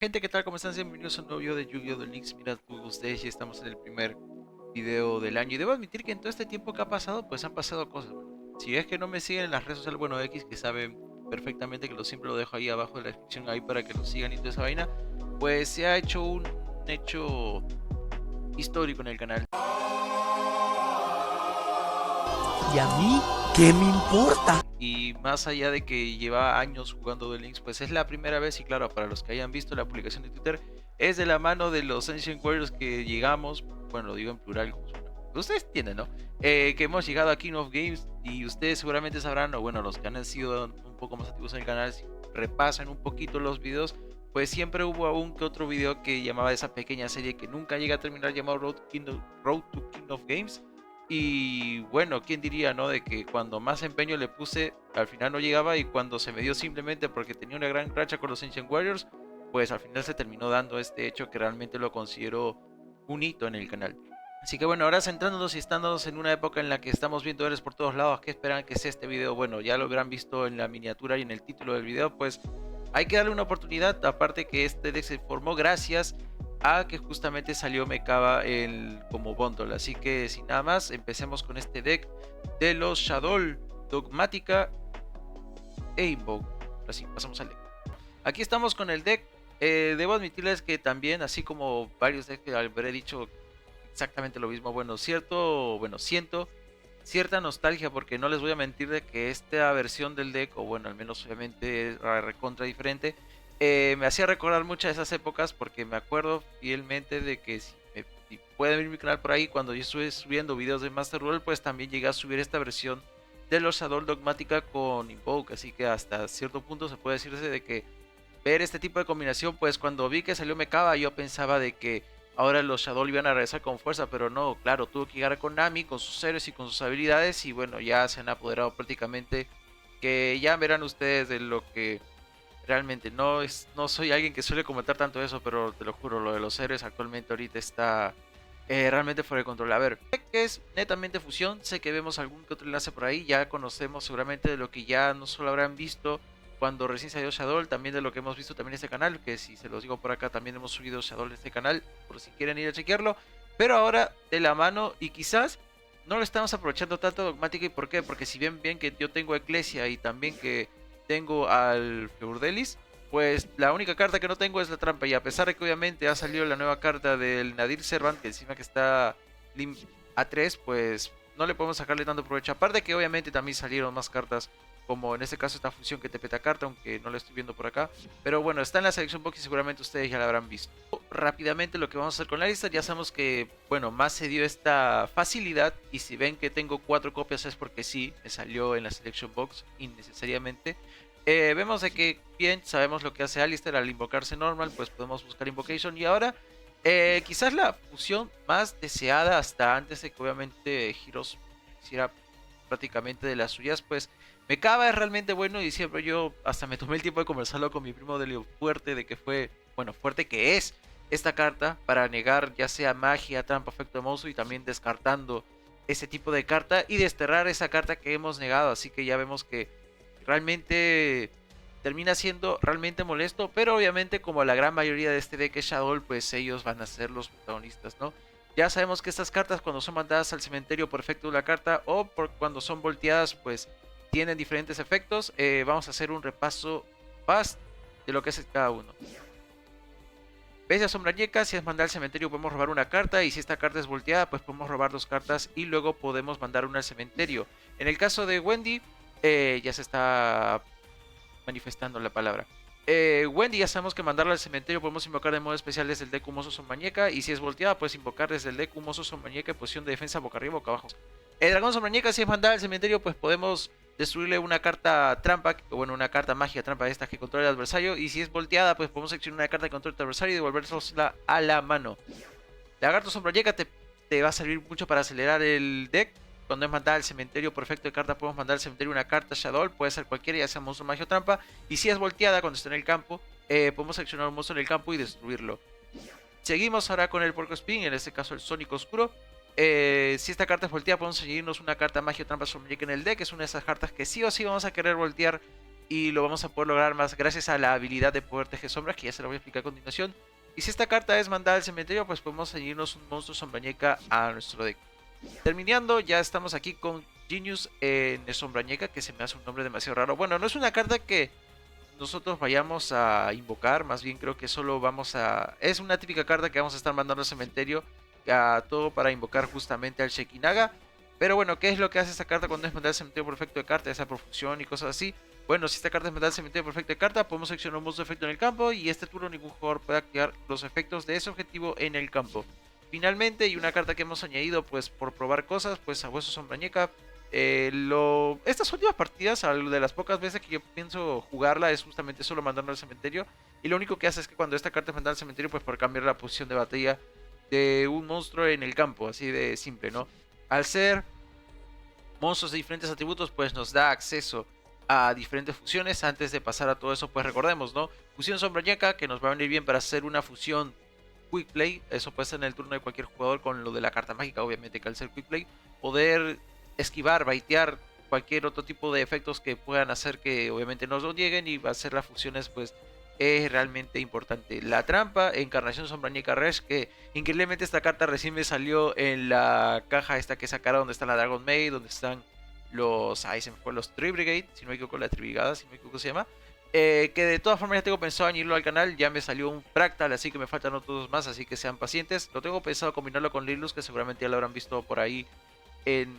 Gente, ¿qué tal? ¿Cómo están? Bienvenidos a un nuevo video de Yu-Gi-Oh! The Links. Mira tú, ustedes ya estamos en el primer video del año. Y debo admitir que en todo este tiempo que ha pasado, pues han pasado cosas. Bueno, si es que no me siguen en las redes sociales, bueno, X, que saben perfectamente que siempre lo dejo ahí abajo de la descripción, ahí para que lo sigan y toda esa vaina, pues se ha hecho un hecho histórico en el canal. ¿Y a mí qué me importa? Y más allá de que lleva años jugando Duel Links, pues es la primera vez. Y claro, para los que hayan visto la publicación de Twitter, es de la mano de los Ancient Warriors que llegamos, bueno, lo digo en plural, como suena. Ustedes entienden, ¿no? Que hemos llegado a King of Games y ustedes seguramente sabrán, o bueno, los que han sido un poco más activos en el canal, si repasan un poquito los videos, pues siempre hubo aún que otro video que llamaba esa pequeña serie que nunca llega a terminar, llamado Road to King of Games. Y bueno, ¿quién diría, no? De que cuando más empeño le puse, al final no llegaba, y cuando se me dio simplemente porque tenía una gran racha con los Ancient Warriors, pues al final se terminó dando este hecho que realmente lo considero un hito en el canal. Así que bueno, ahora centrándonos y estándonos en una época en la que estamos viendo héroes por todos lados, ¿qué esperan que sea este video? Bueno, ya lo habrán visto en la miniatura y en el título del video, pues hay que darle una oportunidad. Aparte que este deck se formó gracias a que justamente salió Mekaba como bundle. Así que sin nada más, empecemos con este deck de los Shadow, Dogmática e Invoke. Así, pasamos al deck. Aquí estamos con el deck. Debo admitirles que también, así como varios decks que habré dicho exactamente lo mismo, bueno, siento cierta nostalgia, porque no les voy a mentir de que esta versión del deck, o bueno, al menos obviamente recontra diferente, me hacía recordar muchas de esas épocas, porque me acuerdo fielmente de que si pueden ver mi canal por ahí, cuando yo estuve subiendo videos de Master Duel, pues también llegué a subir esta versión de los Shadow Dogmática con Invoke. Así que hasta cierto punto se puede decirse de que ver este tipo de combinación, pues cuando vi que salió Mekaba, yo pensaba de que ahora los Shadow iban a regresar con fuerza, pero no, claro, tuvo que llegar con Nami, con sus héroes y con sus habilidades, y bueno, ya se han apoderado prácticamente, que ya verán ustedes de lo que realmente no soy alguien que suele comentar tanto eso, pero te lo juro, lo de los héroes actualmente ahorita está realmente fuera de control. A ver, sé que es netamente fusión, sé que vemos algún que otro enlace por ahí, ya conocemos seguramente de lo que ya no solo habrán visto cuando recién salió Shadow, también de lo que hemos visto también en este canal, que si se los digo por acá, también hemos subido Shadow en este canal, por si quieren ir a chequearlo, pero ahora de la mano, y quizás no lo estamos aprovechando tanto Dogmática. ¿Y por qué? Porque si bien que yo tengo Ecclesia y también que tengo al Feurdelis, pues la única carta que no tengo es la trampa. Y a pesar de que obviamente ha salido la nueva carta del Nadir Servant, que encima que está Lim A3, pues no le podemos sacarle tanto provecho. Aparte que obviamente también salieron más cartas, como en este caso esta función que te peta carta, aunque no la estoy viendo por acá. Pero bueno, está en la selección box y seguramente ustedes ya la habrán visto. Rápidamente lo que vamos a hacer con la lista, ya sabemos que, bueno, más se dio esta facilidad. Y si ven que tengo 4 copias es porque sí, me salió en la selección box innecesariamente. Vemos de que bien sabemos lo que hace Alistair al invocarse normal, pues podemos buscar Invocation. Y ahora quizás la fusión más deseada hasta antes de que obviamente Heroes hiciera prácticamente de las suyas, pues Mekaba es realmente bueno. Y siempre yo hasta me tomé el tiempo de conversarlo con mi primo de lo fuerte de que fue, bueno, fuerte que es esta carta para negar ya sea magia, trampa, efecto de monstruo, y también descartando ese tipo de carta y desterrar esa carta que hemos negado. Así que ya vemos que realmente termina siendo realmente molesto, pero obviamente como la gran mayoría de este deck es Shadow, pues ellos van a ser los protagonistas, ¿no? Ya sabemos que estas cartas, cuando son mandadas al cementerio por efecto de la carta o cuando son volteadas, pues tienen diferentes efectos. Vamos a hacer un repaso fast de lo que es cada uno. Bestia Sombrañeca, si es mandar al cementerio podemos robar una carta, y si esta carta es volteada, pues podemos robar 2 cartas y luego podemos mandar una al cementerio. En el caso de Wendy, ya se está manifestando la palabra. Wendy, ya sabemos que mandarla al cementerio podemos invocar de modo especial desde el deck Humoso Sombrañeca, y si es volteada puedes invocar desde el deck Humoso Sombrañeca en posición de defensa boca arriba o boca abajo. El Dragón Sombrañeca, si es mandar al cementerio, pues podemos destruirle una carta trampa, o bueno, una carta magia trampa de estas que controla el adversario, y si es volteada, pues podemos seleccionar una carta que controla el adversario y devolvérsela a la mano. Lagarto Sombrañeca te va a servir mucho para acelerar el deck. Cuando es mandada al cementerio por efecto de carta, podemos mandar al cementerio una carta Shadow, puede ser cualquiera, ya sea monstruo, magia o trampa. Y si es volteada cuando está en el campo, podemos seleccionar un monstruo en el campo y destruirlo. Seguimos ahora con el Porco Spin, en este caso el Sónico Oscuro. Si esta carta es volteada, podemos seguirnos una carta magia o trampa Sombrañeca en el deck. Es una de esas cartas que sí o sí vamos a querer voltear y lo vamos a poder lograr más gracias a la habilidad de poder tejer sombras, que ya se lo voy a explicar a continuación. Y si esta carta es mandada al cementerio, pues podemos añadirnos un monstruo sombrañeca a nuestro deck. Terminando, ya estamos aquí con Genius en Sombrañeca, que se me hace un nombre demasiado raro. Bueno, no es una carta que nosotros vayamos a invocar, más bien creo que solo vamos a... Es una típica carta que vamos a estar mandando al cementerio, a todo para invocar justamente al Shekinaga. Pero bueno, ¿qué es lo que hace esta carta cuando es mandada al cementerio por efecto de carta? Esa profusión y cosas así. Bueno, si esta carta es mandada al cementerio por efecto de carta, podemos seleccionar un monstruo de efecto en el campo y este turno ningún jugador puede activar los efectos de ese objetivo en el campo. Finalmente, y una carta que hemos añadido pues por probar cosas, pues a Hueso Sombrañeca. Estas últimas partidas, de las pocas veces que yo pienso jugarla, es justamente solo mandarla al cementerio. Y lo único que hace es que cuando esta carta es mandada al cementerio, pues por cambiar la posición de batalla de un monstruo en el campo, así de simple, ¿no? Al ser monstruos de diferentes atributos, pues nos da acceso a diferentes fusiones. Antes de pasar a todo eso, pues recordemos, ¿no? Fusión Sombrañeca, que nos va a venir bien para hacer una fusión Quick Play. Eso puede ser en el turno de cualquier jugador con lo de la carta mágica, obviamente, que al ser Quick Play, poder esquivar, baitear cualquier otro tipo de efectos que puedan hacer que obviamente nos lo lleguen, y hacer las fusiones pues es realmente importante. La trampa, Encarnación Sombrañeca Resh, que increíblemente esta carta recién me salió en la caja esta que sacaron, donde está la Dragon Maid, donde están los... ahí se me fue, los Tri Brigade, si no me equivoco, la Tribrigada, si no me equivoco se llama. Que de todas formas ya tengo pensado añadirlo al canal. Ya me salió un Fractal, así que me faltan otros más, así que sean pacientes. Lo tengo pensado combinarlo con Lilus, que seguramente ya lo habrán visto por ahí en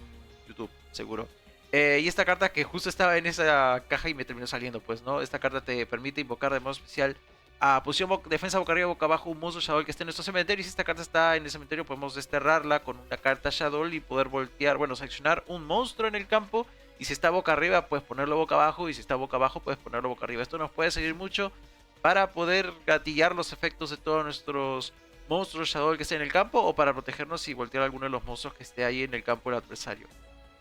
YouTube, seguro. Y esta carta que justo estaba en esa caja y me terminó saliendo, pues, ¿no? Esta carta te permite invocar de modo especial a posición defensa boca arriba, boca abajo, un monstruo Shadow que esté en nuestro cementerio. Y si esta carta está en el cementerio, podemos desterrarla con una carta Shadow y poder voltear, bueno, seleccionar un monstruo en el campo. Y si está boca arriba, puedes ponerlo boca abajo. Y si está boca abajo, puedes ponerlo boca arriba. Esto nos puede servir mucho para poder gatillar los efectos de todos nuestros monstruos Shadow que estén en el campo, o para protegernos y voltear alguno de los monstruos que esté ahí en el campo del adversario.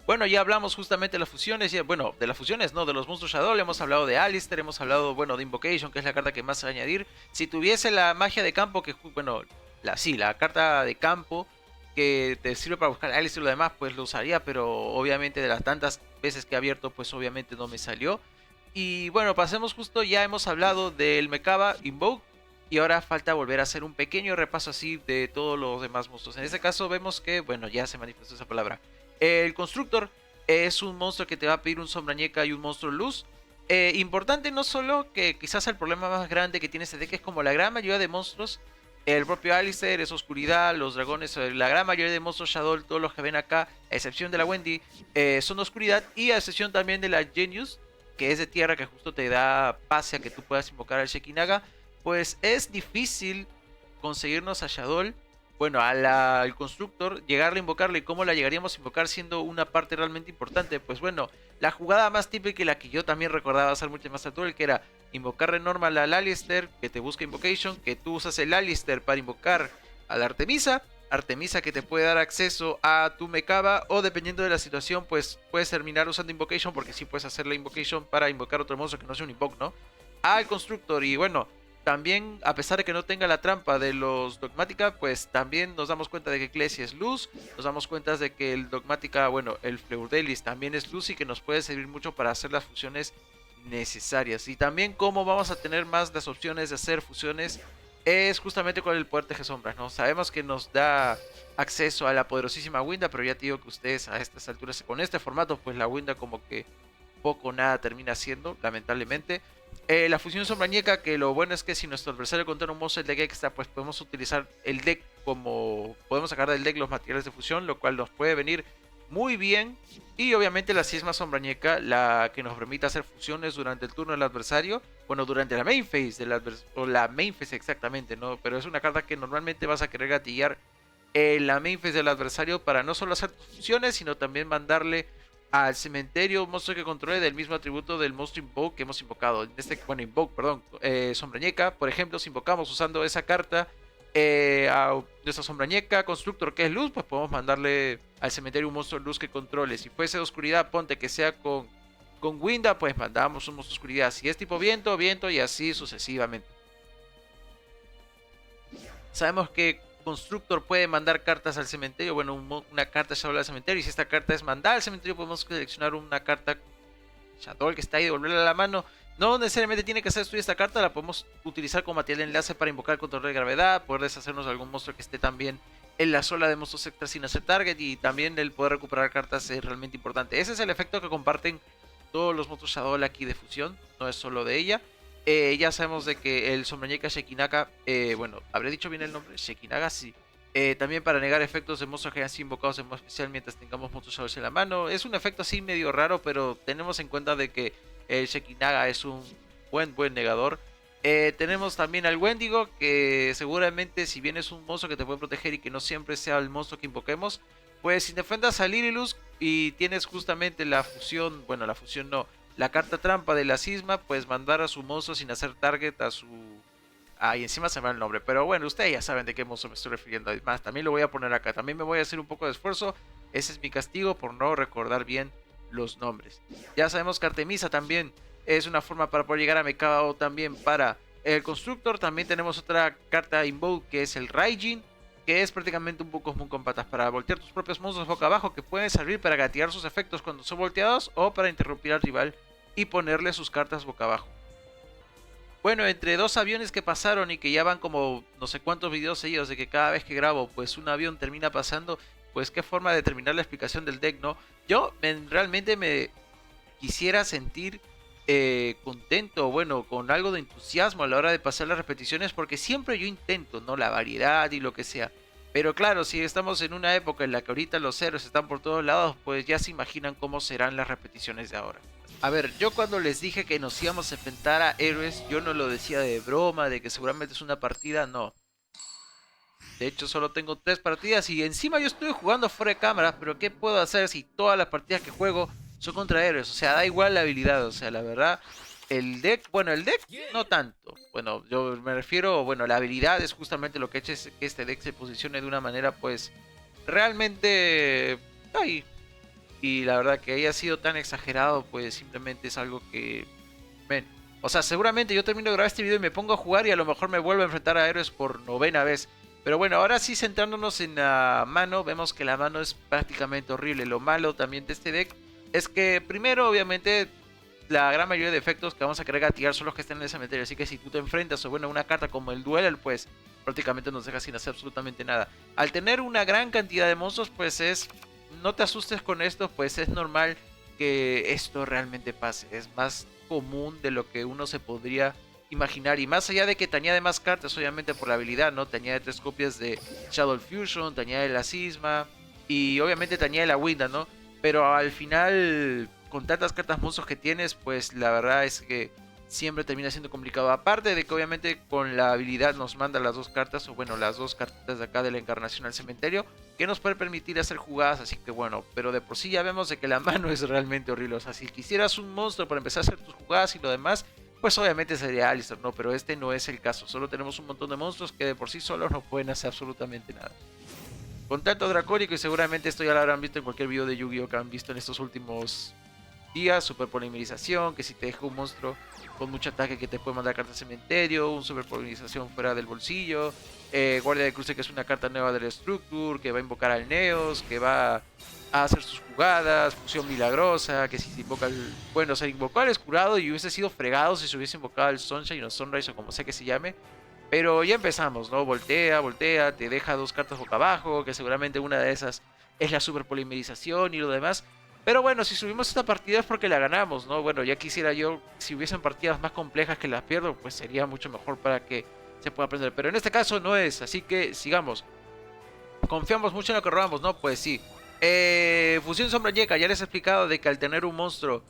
Bueno, ya hablamos justamente de las fusiones, bueno, de las fusiones, no, de los monstruos Shadow. Hemos hablado de Alistair, hemos hablado, bueno, de Invocation, que es la carta que más se va a añadir. Si tuviese la magia de campo, que, bueno, la carta de campo que te sirve para buscar a Alistair y lo demás, pues lo usaría, pero obviamente de las tantas veces que he abierto, pues obviamente no me salió. Y bueno, pasemos justo, ya hemos hablado del Mekaba Invoke, y ahora falta volver a hacer un pequeño repaso así de todos los demás monstruos. En este caso vemos que, bueno, ya se manifestó esa palabra. El Constructor es un monstruo que te va a pedir un Sombrañeca y un monstruo luz. Importante no solo que quizás el problema más grande que tiene este deck es como la gran mayoría de monstruos. El propio Alistair es oscuridad, los dragones, la gran mayoría de monstruos Shadow, todos los que ven acá, a excepción de la Wendy, son de oscuridad. Y a excepción también de la Genius, que es de tierra, que justo te da pase a que tú puedas invocar al Shekinaga. Pues es difícil conseguirnos a Shadow, bueno, al Constructor, llegarle a invocarle. ¿Y cómo la llegaríamos a invocar siendo una parte realmente importante? Pues bueno, la jugada más típica y la que yo también recordaba hacer mucho más actual, que era invocarle normal al Alistair, que te busca Invocation, que tú usas el Alistair para invocar a la Artemisa. Artemisa que te puede dar acceso a tu Mekaba, o dependiendo de la situación, pues puedes terminar usando Invocation, porque sí puedes hacer la Invocation para invocar otro monstruo que no sea un Invoke, ¿no? Al Constructor. Y bueno, también, a pesar de que no tenga la trampa de los Dogmática, pues también nos damos cuenta de que Ecclesia es luz. Nos damos cuenta de que el Dogmática, bueno, el Fleudelis también es luz, y que nos puede servir mucho para hacer las fusiones necesarias. Y también cómo vamos a tener más las opciones de hacer fusiones es justamente con el poder Teje Sombras, ¿no? Sabemos que nos da acceso a la poderosísima Winda, pero ya te digo que ustedes a estas alturas, con este formato, pues la Winda como que poco o nada termina siendo, lamentablemente. La fusión Sombrañeca, que lo bueno es que si nuestro adversario contiene un monstruo del deck extra, pues podemos utilizar el deck como... podemos sacar del deck los materiales de fusión, lo cual nos puede venir muy bien. Y obviamente la Cisma Sombrañeca, la que nos permite hacer fusiones durante el turno del adversario. Bueno, durante la main phase del adversario, o la main phase exactamente, ¿no? Pero es una carta que normalmente vas a querer gatillar en la main phase del adversario para no solo hacer fusiones, sino también mandarle al cementerio un monstruo que controle del mismo atributo del monstruo Invoke que hemos invocado. Bueno, Invoke, perdón, Sombrañeca. Por ejemplo, si invocamos usando esa carta a nuestra Sombrañeca Constructor, que es luz, pues podemos mandarle al cementerio un monstruo luz que controle. Si fuese de oscuridad, ponte que sea con Winda, pues mandamos un monstruo de oscuridad. Si es tipo viento, viento, y así sucesivamente. Sabemos que Constructor puede mandar cartas al cementerio. Bueno, una carta Shadow al cementerio. Y si esta carta es mandada al cementerio, podemos seleccionar una carta Shadow que está ahí, devolverla a la mano. No necesariamente tiene que ser destruir esta carta, la podemos utilizar como material de enlace para invocar control de gravedad, poder deshacernos de algún monstruo que esté también en la sola de monstruos extra sin hacer target, y también el poder recuperar cartas es realmente importante. Ese es el efecto que comparten todos los monstruos Shadow aquí de fusión, no es solo de ella. Ya sabemos de que el Sombrañeka Shekinaka, bueno, ¿habré dicho bien el nombre? Shekinaka, sí. También para negar efectos de monstruos que hayan sido invocados en modo especial mientras tengamos monstruos Shadow en la mano. Es un efecto así medio raro, pero tenemos en cuenta de que el Shekinaka es un buen negador. Tenemos también al Wendigo, que seguramente si bien es un monstruo que te puede proteger y que no siempre sea el monstruo que invoquemos, pues si defendas a Lirillus y tienes justamente la fusión, bueno, la fusión no, la carta trampa de la cisma, pues mandar a su monstruo sin hacer target a su... Ah, y encima se me va el nombre, pero bueno, ustedes ya saben de qué monstruo me estoy refiriendo. Además, también lo voy a poner acá, también me voy a hacer un poco de esfuerzo. Ese es mi castigo por no recordar bien los nombres. Ya sabemos que Artemisa también es una forma para poder llegar a Mekao también para el Constructor. También tenemos otra carta Invoke que es el Raijin, que es prácticamente un poco común con patas para voltear tus propios monstruos boca abajo, que pueden servir para gatillar sus efectos cuando son volteados o para interrumpir al rival y ponerle sus cartas boca abajo. Bueno, entre dos aviones que pasaron y que ya van como no sé cuántos videos seguidos de que cada vez que grabo pues un avión termina pasando, pues qué forma de terminar la explicación del deck, ¿no? Yo realmente me quisiera sentir contento, bueno, con algo de entusiasmo a la hora de pasar las repeticiones, porque siempre yo intento, ¿no? La variedad y lo que sea. Pero claro, si estamos en una época en la que ahorita los héroes están por todos lados, pues ya se imaginan cómo serán las repeticiones de ahora. A ver, yo cuando les dije que nos íbamos a enfrentar a héroes, yo no lo decía de broma, de que seguramente es una partida, no. De hecho, solo tengo 3 partidas y encima yo estoy jugando fuera de cámara, pero ¿qué puedo hacer si todas las partidas que juego son contra héroes? O sea, da igual la habilidad, o sea, la verdad, el deck, bueno, el deck no tanto. Bueno, yo me refiero, bueno, la habilidad es justamente lo que ha hecho que este deck se posicione de una manera, pues, realmente... Ay, y la verdad que haya sido tan exagerado, pues simplemente es algo que... Ven, o sea, seguramente yo termino de grabar este video y me pongo a jugar y a lo mejor me vuelvo a enfrentar a héroes por 9ª vez. Pero bueno, ahora sí centrándonos en la mano, vemos que la mano es prácticamente horrible. Lo malo también de este deck es que primero, obviamente, la gran mayoría de efectos que vamos a querer gatillar son los que están en el cementerio. Así que si tú te enfrentas o bueno, una carta como el Dueler, pues prácticamente nos deja sin hacer absolutamente nada. Al tener una gran cantidad de monstruos, pues es... No te asustes con esto, pues es normal que esto realmente pase. Es más común de lo que uno se podría imaginar. Y más allá de que te añade más cartas, obviamente por la habilidad, ¿no? Te añade 3 copias de Shadow Fusion, te añade la Cisma y obviamente te añade la Winda, ¿no? Pero al final, con tantas cartas monstruos que tienes, pues la verdad es que siempre termina siendo complicado. Aparte de que obviamente con la habilidad nos manda las 2 cartas, o bueno, las 2 cartas de acá de la encarnación al cementerio, que nos puede permitir hacer jugadas, así que bueno, pero de por sí ya vemos de que la mano es realmente horrible. O sea, si quisieras un monstruo para empezar a hacer tus jugadas y lo demás, pues obviamente sería Alistar, ¿no? Pero este no es el caso. Solo tenemos un montón de monstruos que de por sí solos no pueden hacer absolutamente nada. Contacto dracónico, y seguramente esto ya lo habrán visto en cualquier video de Yu-Gi-Oh! Que han visto en estos últimos días. Superpolimerización, que si te deja un monstruo con mucho ataque que te puede mandar carta cementerio. Un superpolimerización fuera del bolsillo. Guardia de cruce, que es una carta nueva del Structure, que va a invocar al Neos, que va a hacer sus jugadas. Fusión milagrosa, que si se invoca el... Bueno, se invocó al Escurado y hubiese sido fregado si se hubiese invocado al Sunshine o Sunrise o como sea que se llame. Pero ya empezamos, ¿no? Voltea, te deja 2 cartas boca abajo, que seguramente una de esas es la superpolimerización y lo demás. Pero bueno, si subimos esta partida es porque la ganamos, ¿no? Bueno, ya quisiera yo, si hubiesen partidas más complejas que las pierdo, pues sería mucho mejor para que se pueda aprender. Pero en este caso no es, así que sigamos. Confiamos mucho en lo que robamos, ¿no? Pues sí. Fusión Sombrañeka, ya les he explicado de que al tener un monstruo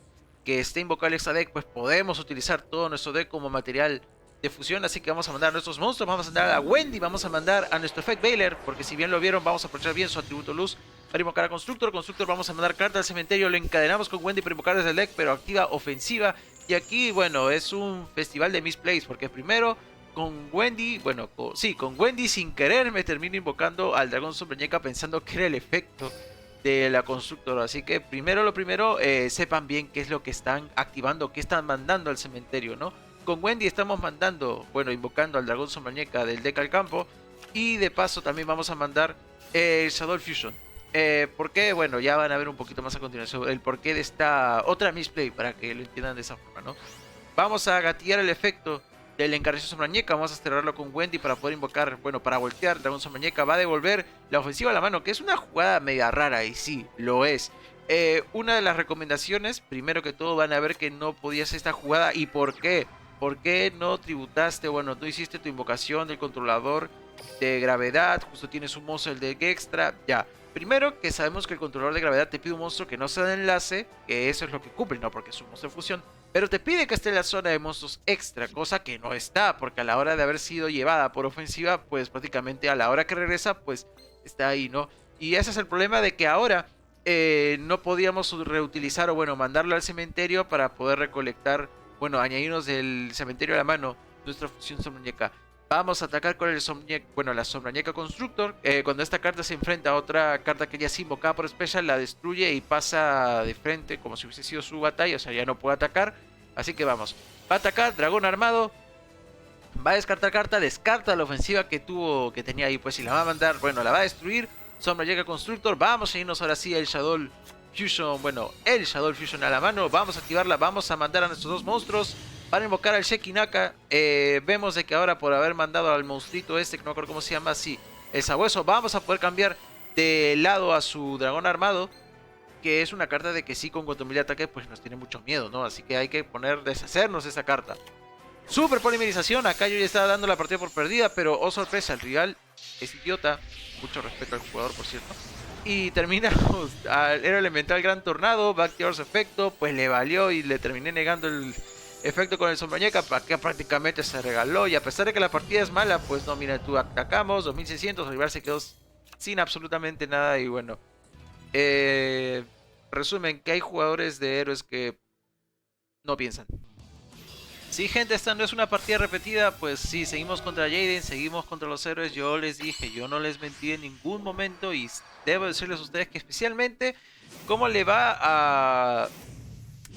que esté invocado al extra deck, pues podemos utilizar todo nuestro deck como material de fusión. Así que vamos a mandar a nuestros monstruos, vamos a mandar a Wendy, vamos a mandar a nuestro Effect Veiler, porque si bien lo vieron, vamos a aprovechar bien su atributo luz para invocar a Constructor. Vamos a mandar carta al cementerio, lo encadenamos con Wendy para invocar desde el deck, pero activa ofensiva. Y aquí, bueno, es un festival de misplays, porque primero con Wendy, bueno, con Wendy sin querer me termino invocando al dragón Sombrañeka pensando que era el efecto de la constructora. Así que primero lo primero, sepan bien qué es lo que están activando, qué están mandando al cementerio, ¿no? Con Wendy estamos mandando, bueno, invocando al dragón Sombrañeka del deck al campo. Y de paso también vamos a mandar Shadow Fusion. ¿Por qué? Bueno, ya van a ver un poquito más a continuación el porqué de esta otra misplay, para que lo entiendan de esa forma, ¿no? Vamos a gatillar el efecto del encarnación sombrañeca. Vamos a cerrarlo con Wendy para poder invocar, bueno, para voltear. Dragón sombrañeca va a devolver la ofensiva a la mano, que es una jugada media rara, y sí, lo es. Una de las recomendaciones, primero que todo van a ver que no podías esta jugada. ¿Y por qué? ¿Por qué no tributaste? Bueno, no hiciste tu invocación del controlador de gravedad. Justo tienes un monstruo, el de extra. Ya. Primero que sabemos que el controlador de gravedad te pide un monstruo que no sea de enlace, que eso es lo que cumple, no porque es un monstruo de fusión, pero te pide que esté en la zona de monstruos extra, cosa que no está, porque a la hora de haber sido llevada por ofensiva, pues prácticamente a la hora que regresa, pues está ahí, ¿no? Y ese es el problema de que ahora no podíamos reutilizar o bueno, mandarlo al cementerio para poder recolectar, bueno, añadirnos del cementerio a la mano nuestra fusión sombrañeca. Vamos a atacar con el bueno, la sombrañeca constructor. Cuando esta carta se enfrenta a otra carta que ya se invocaba por special, la destruye y pasa de frente como si hubiese sido su batalla, o sea, ya no puede atacar. Así que vamos. Va a atacar, dragón armado. Va a descartar carta, descarta la ofensiva que tenía ahí, pues, y la va a mandar, bueno, la va a destruir. Sombrañeca constructor. Vamos a irnos ahora sí al Shadow Fusion, bueno, el Shadow Fusion a la mano. Vamos a activarla, vamos a mandar a nuestros dos monstruos para invocar al Shekinaka. Vemos de que ahora por haber mandado al monstruito este, que no recuerdo cómo se llama, sí, el sabueso, vamos a poder cambiar de lado a su dragón armado, que es una carta de que sí, con 4000 de ataque, pues nos tiene mucho miedo, ¿no? Así que hay que deshacernos de esa carta. Super polimerización, acá yo ya estaba dando la partida por perdida, pero oh sorpresa, el rival es idiota. Mucho respeto al jugador, por cierto. Y terminamos al héroe elemental Gran Tornado, va a activar su efecto, pues le valió y le terminé negando el efecto con el sombrañeca, que prácticamente se regaló. Y a pesar de que la partida es mala, pues no, mira, tú atacamos, 2600, el rival se quedó sin absolutamente nada. Y bueno, resumen, que hay jugadores de héroes que no piensan. Sí, gente, esta no es una partida repetida, pues sí, seguimos contra Jaden, seguimos contra los héroes. Yo les dije, yo no les mentí en ningún momento y debo decirles a ustedes que especialmente cómo le va a...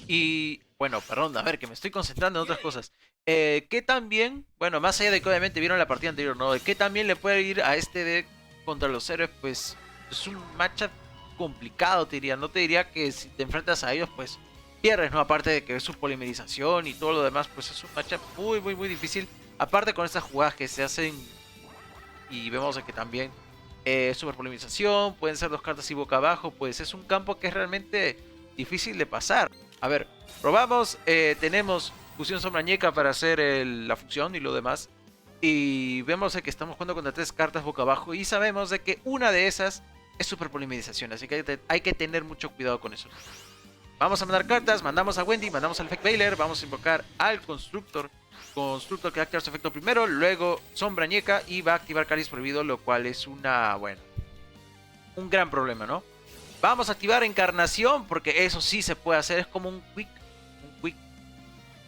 Y bueno, perdón, a ver, que me estoy concentrando en otras cosas. Que también, bueno, más allá de que obviamente vieron la partida anterior, ¿no? Que también le puede ir a este deck contra los héroes, pues es un matchup complicado, te diría. No te diría que si te enfrentas a ellos, pues pierdes, ¿no? Aparte de que es su polimerización y todo lo demás, pues es un matchup muy difícil. Aparte con estas jugadas que se hacen y vemos que también super polimerización, pueden ser dos cartas y boca abajo, pues es un campo que es realmente difícil de pasar. A ver, probamos, tenemos fusión sombrañeca para hacer la fusión y lo demás. Y vemos que estamos jugando contra tres cartas boca abajo y sabemos de que una de esas es super polimerización, así que hay que tener mucho cuidado con eso. Vamos a mandar cartas, mandamos a Wendy, mandamos al Fake Bailer, vamos a invocar al Constructor. Constructor que va a activar su efecto primero, luego Sombrañeca y va a activar Cáliz Prohibido, lo cual es bueno, un gran problema, ¿no? Vamos a activar Encarnación, porque eso sí se puede hacer, es como un quick,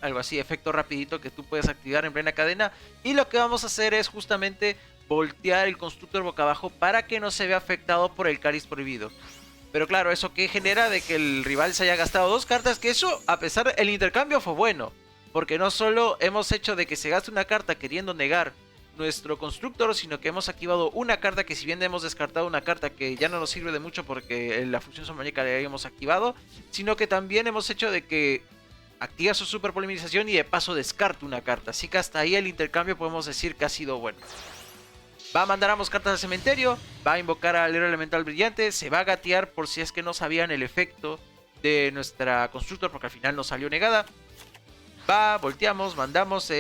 algo así, efecto rapidito que tú puedes activar en plena cadena. Y lo que vamos a hacer es justamente voltear el Constructor boca abajo para que no se vea afectado por el Cáliz Prohibido. Pero claro, eso que genera de que el rival se haya gastado dos cartas, que eso, a pesar el intercambio fue bueno. Porque no solo hemos hecho de que se gaste una carta queriendo negar nuestro constructor, sino que hemos activado una carta que, si bien hemos descartado una carta que ya no nos sirve de mucho porque la fusión sombrañeca la habíamos activado, sino que también hemos hecho de que activa su super polimerización y de paso descarta una carta. Así que hasta ahí el intercambio podemos decir que ha sido bueno. Va a mandar ambos cartas al cementerio, va a invocar al héroe elemental brillante, se va a gatear por si es que no sabían el efecto de nuestra constructor, porque al final nos salió negada. Volteamos, mandamos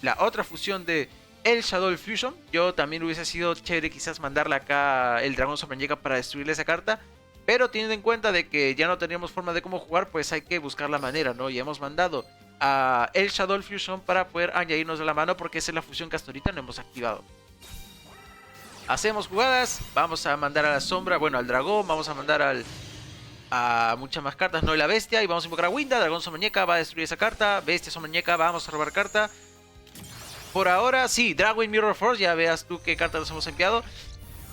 la otra fusión de el Shadow Fusion. Yo también hubiese sido chévere quizás mandarle acá el dragón sombrañeca para destruirle esa carta, pero teniendo en cuenta de que ya no teníamos forma de cómo jugar, pues hay que buscar la manera, ¿no? Y hemos mandado a el Shadow Fusion para poder añadirnos a la mano, porque esa es la fusión que hasta ahorita no hemos activado. Hacemos jugadas, vamos a mandar a la sombra, bueno, al dragón, vamos a mandar a muchas más cartas, no, la bestia, y vamos a invocar a Winda. Dragón sombrañeca va a destruir esa carta, bestia sombrañeca, vamos a robar carta. Por ahora, sí, Dragon Mirror Force, ya veas tú qué cartas nos hemos enviado.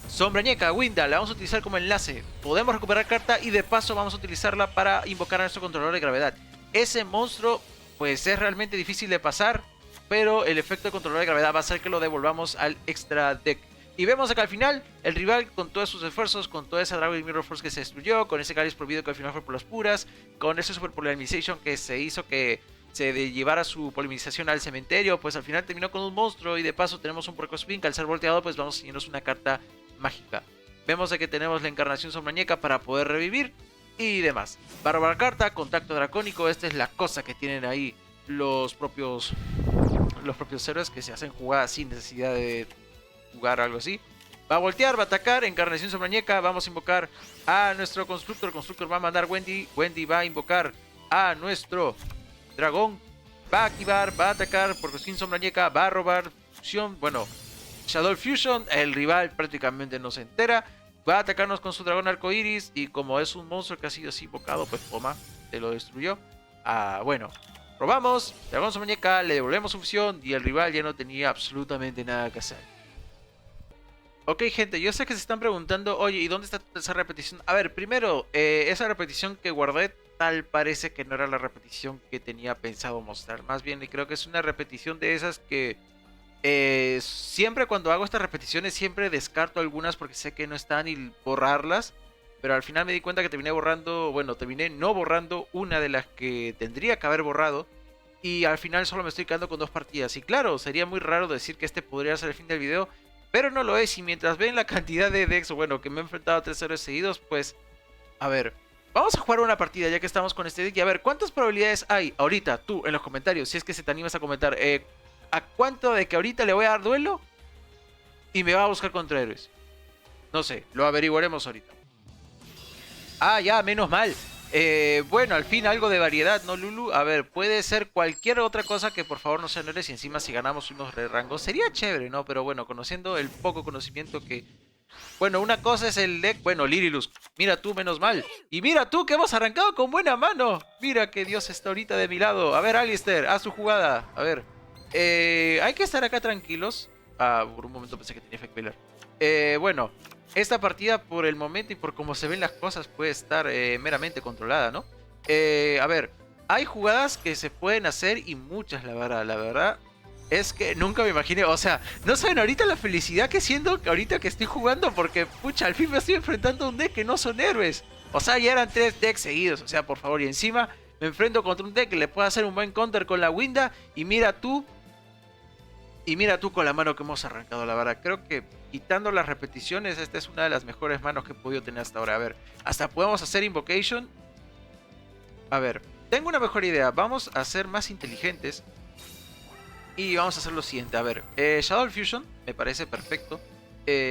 Sombrañeca, Winda, la vamos a utilizar como enlace. Podemos recuperar carta y de paso vamos a utilizarla para invocar a nuestro controlador de gravedad. Ese monstruo, pues es realmente difícil de pasar, pero el efecto de controlador de gravedad va a hacer que lo devolvamos al extra deck. Y vemos acá al final, el rival con todos sus esfuerzos, con toda esa Dragon Mirror Force que se destruyó, con ese Cáliz Prohibido que al final fue por las puras, con ese Super Polarization que se hizo que de llevar a su polinización al cementerio, pues al final terminó con un monstruo y de paso tenemos un Porcospin que al ser volteado pues vamos a tenernos una carta mágica. Vemos de que tenemos la encarnación sombrañeca para poder revivir y demás. Bárbara carta, contacto dracónico, esta es la cosa que tienen ahí los propios héroes que se hacen jugadas sin necesidad de jugar algo así. Va a voltear, va a atacar, encarnación sombrañeca, vamos a invocar a nuestro constructor, constructor va a mandar Wendy, Wendy va a invocar a nuestro dragón, va a activar, va a atacar, porque sin sombrañeca va a robar fusión, bueno, Shadow Fusion, el rival prácticamente no se entera, va a atacarnos con su dragón arcoiris y como es un monstruo que ha sido así invocado, pues toma, te lo destruyó. Bueno, robamos, dragón sombrañeca, le devolvemos su fusión y el rival ya no tenía absolutamente nada que hacer. Ok, gente, yo sé que se están preguntando, oye, ¿y dónde está esa repetición? A ver, primero, esa repetición que guardé, tal parece que no era la repetición que tenía pensado mostrar. Más bien, creo que es una repetición de esas que siempre cuando hago estas repeticiones, siempre descarto algunas porque sé que no están y borrarlas. Pero al final me di cuenta que terminé borrando, bueno, terminé no borrando una de las que tendría que haber borrado. Y al final solo me estoy quedando con 2 partidas. Y claro, sería muy raro decir que este podría ser el fin del video. Pero no lo es, y mientras ven la cantidad de decks, bueno, que me he enfrentado a 3 héroes seguidos, pues, a ver, vamos a jugar una partida ya que estamos con este deck. Y a ver, ¿cuántas probabilidades hay ahorita, tú, en los comentarios, si es que se te animas a comentar, a cuánto de que ahorita le voy a dar duelo y me va a buscar contra héroes? No sé, lo averiguaremos ahorita. Ah, ya, menos mal. Bueno, al fin algo de variedad, ¿no, Lulu? A ver, puede ser cualquier otra cosa que por favor no sean héroes y encima si ganamos unos rangos sería chévere, ¿no? Pero bueno, conociendo el poco conocimiento que... Bueno, una cosa es el deck... Bueno, Lirilus, mira tú, menos mal. Y mira tú que hemos arrancado con buena mano. Mira que Dios está ahorita de mi lado. A ver, Alistair, haz su jugada. A ver. Hay que estar acá tranquilos. Ah, por un momento pensé que tenía Effect Veiler. Bueno... Esta partida por el momento y por cómo se ven las cosas puede estar meramente controlada, ¿no? A ver, hay jugadas que se pueden hacer y muchas, la verdad es que nunca me imaginé, o sea, no saben ahorita la felicidad que siento ahorita que estoy jugando porque, pucha, al fin me estoy enfrentando a un deck que no son héroes. O sea, ya eran 3 decks seguidos, o sea, por favor, y encima me enfrento contra un deck que le puede hacer un buen counter con la Winda y mira tú con la mano que hemos arrancado, la verdad. Creo que quitando las repeticiones, esta es una de las mejores manos que he podido tener hasta ahora. A ver, hasta podemos hacer Invocation. A ver, tengo una mejor idea. Vamos a ser más inteligentes. Y vamos a hacer lo siguiente. A ver, Shadow Fusion me parece perfecto.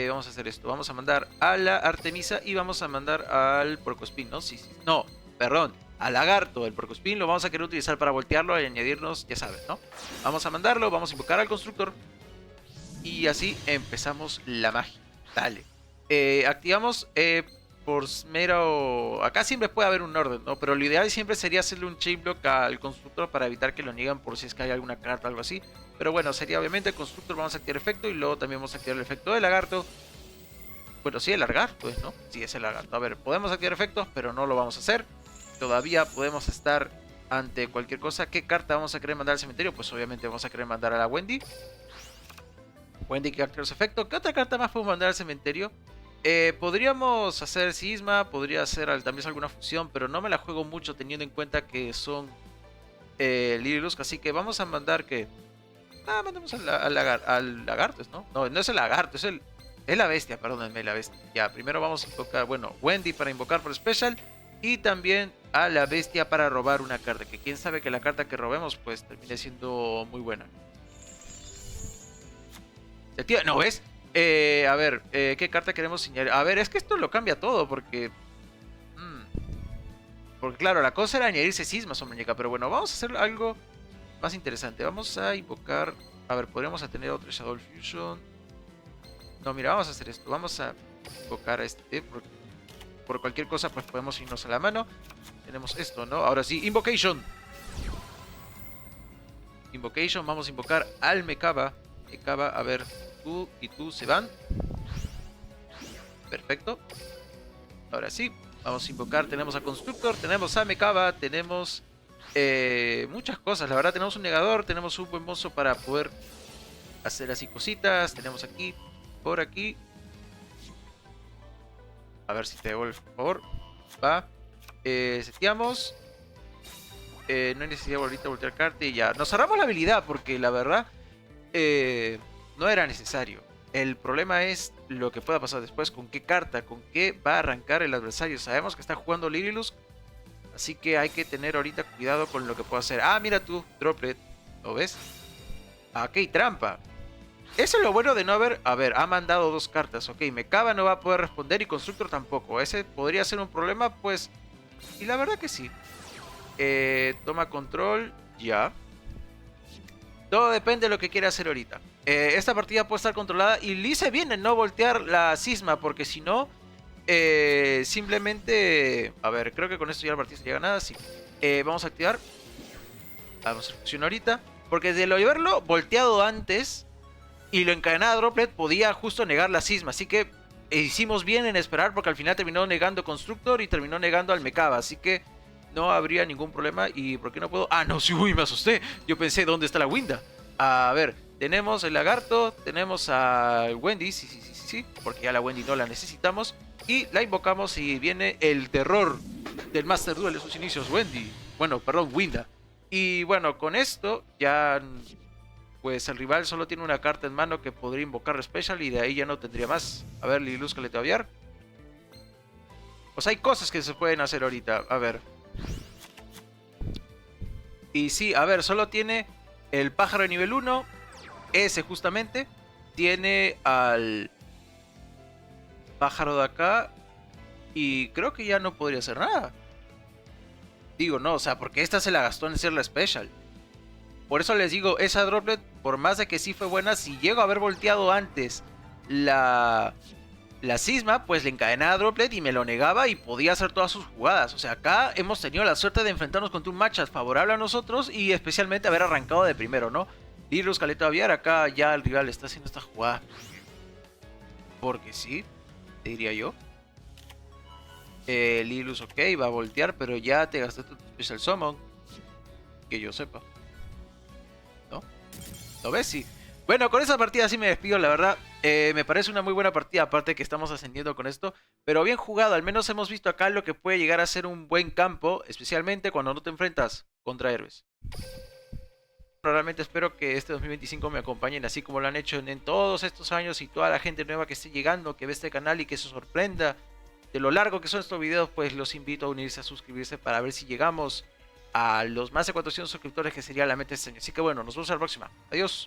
Vamos a hacer esto. Vamos a mandar a la Artemisa y vamos a mandar al Porcospin, ¿no? Sí. No, perdón. Al lagarto, el Porcospin lo vamos a querer utilizar para voltearlo y añadirnos, ya sabes, ¿no? Vamos a mandarlo, vamos a invocar al constructor. Y así empezamos la magia. Dale. Activamos por mero... Acá siempre puede haber un orden, ¿no? Pero lo ideal siempre sería hacerle un chain block al constructor para evitar que lo niegan por si es que hay alguna carta o algo así. Pero bueno, sería obviamente el constructor, vamos a activar efecto y luego también vamos a activar el efecto del lagarto. Bueno, sí, el lagarto es, ¿no? Sí, es el lagarto. A ver, podemos activar efectos, pero no lo vamos a hacer. Todavía podemos estar ante cualquier cosa. ¿Qué carta vamos a querer mandar al cementerio? Pues obviamente vamos a querer mandar a la Wendy. Wendy que activa su efecto. ¿Qué otra carta más podemos mandar al cementerio? Podríamos hacer Cisma, podría hacer también alguna fusión, pero no me la juego mucho teniendo en cuenta que son Lirilus. Así que vamos a mandar que... mandamos al lagarto, ¿no? No, no es el lagarto, es la bestia, perdónenme, la bestia. Ya, primero vamos a invocar, bueno, Wendy para invocar por special. Y también a la bestia para robar una carta. Que quién sabe que la carta que robemos pues termine siendo muy buena. ¿No ves? A ver, ¿qué carta queremos señalar? A ver, es que esto lo cambia todo porque... Porque claro, la cosa era añadirse Cisma o muñeca. Pero bueno, vamos a hacer algo más interesante. Vamos a invocar... A ver, podríamos tener otro Shadow Fusion. No, mira, vamos a hacer esto. Vamos a invocar a este porque... Por cualquier cosa pues podemos irnos a la mano. Tenemos esto, ¿no? Ahora sí, Invocation. Invocation, vamos a invocar al Mekaba. Mekaba, a ver, tú y tú se van. Perfecto. Ahora sí, vamos a invocar, tenemos a Constructor, tenemos a Mekaba, tenemos muchas cosas. La verdad, tenemos un negador, tenemos un buen mozo para poder hacer así cositas. Tenemos aquí, por aquí. A ver si te devuelve, por favor. Va. Seteamos. No hay necesidad de ahorita voltear carta y ya. Nos cerramos la habilidad porque la verdad no era necesario. El problema es lo que pueda pasar después, con qué carta, con qué va a arrancar el adversario. Sabemos que está jugando Lirilusk, así que hay que tener ahorita cuidado con lo que pueda hacer. Ah, mira tú, Droplet, ¿lo ves? Ah, ok, trampa. Eso es lo bueno de no haber... A ver, ha mandado dos cartas. Ok, Mekaba no va a poder responder y Constructor tampoco. Ese podría ser un problema, pues... Y la verdad que sí. Toma control, ya. Todo depende de lo que quiera hacer ahorita. Esta partida puede estar controlada y le hice bien en no voltear la cisma, porque si no, simplemente... A ver, creo que con esto ya la partida se llega a nada, sí. Vamos a activar. Vamos a funcionar ahorita. Porque de lo haberlo volteado antes y lo encadenaba a Droplet, podía justo negar la cisma. Así que hicimos bien en esperar, porque al final terminó negando Constructor y terminó negando al Mekaba. Así que no habría ningún problema. ¿Y por qué no puedo? Ah, no, sí, uy, me asusté. Yo pensé, ¿dónde está la Winda? A ver, tenemos el lagarto, tenemos a Wendy, sí, porque ya la Wendy no la necesitamos. Y la invocamos y viene el terror del Master Duel de sus inicios, Wendy. Bueno, perdón, Winda. Y bueno, con esto ya... Pues el rival solo tiene una carta en mano que podría invocar Special y de ahí ya no tendría más. A ver, Lililusk le te va a aviar. O sea, hay cosas que se pueden hacer ahorita. A ver. Y sí, a ver, solo tiene el pájaro de nivel 1. Ese justamente. Tiene al pájaro de acá. Y creo que ya no podría hacer nada. Digo, no, o sea, porque esta se la gastó en ser la Special. Por eso les digo, esa Droplet, por más de que sí fue buena, si llego a haber volteado antes la cisma, pues le encadenaba a Droplet y me lo negaba y podía hacer todas sus jugadas. O sea, acá hemos tenido la suerte de enfrentarnos contra un matchup favorable a nosotros y especialmente haber arrancado de primero, ¿no? Lirus Caleta Aviar, acá ya el rival está haciendo esta jugada. Porque sí, te diría yo. Lirus, ok, va a voltear, pero ya te gastaste tu Special Summon. Que yo sepa. ¿Lo ves? Sí. Bueno, con esa partida sí me despido, la verdad. Me parece una muy buena partida, aparte que estamos ascendiendo con esto. Pero bien jugado, al menos hemos visto acá lo que puede llegar a ser un buen campo, especialmente cuando no te enfrentas contra héroes. Realmente espero que este 2025 me acompañen así como lo han hecho en todos estos años y toda la gente nueva que esté llegando, que ve este canal y que se sorprenda de lo largo que son estos videos, pues los invito a unirse, a suscribirse para ver si llegamos a los más de 400 suscriptores, que sería la meta este año. Así que bueno, nos vemos a la próxima. Adiós.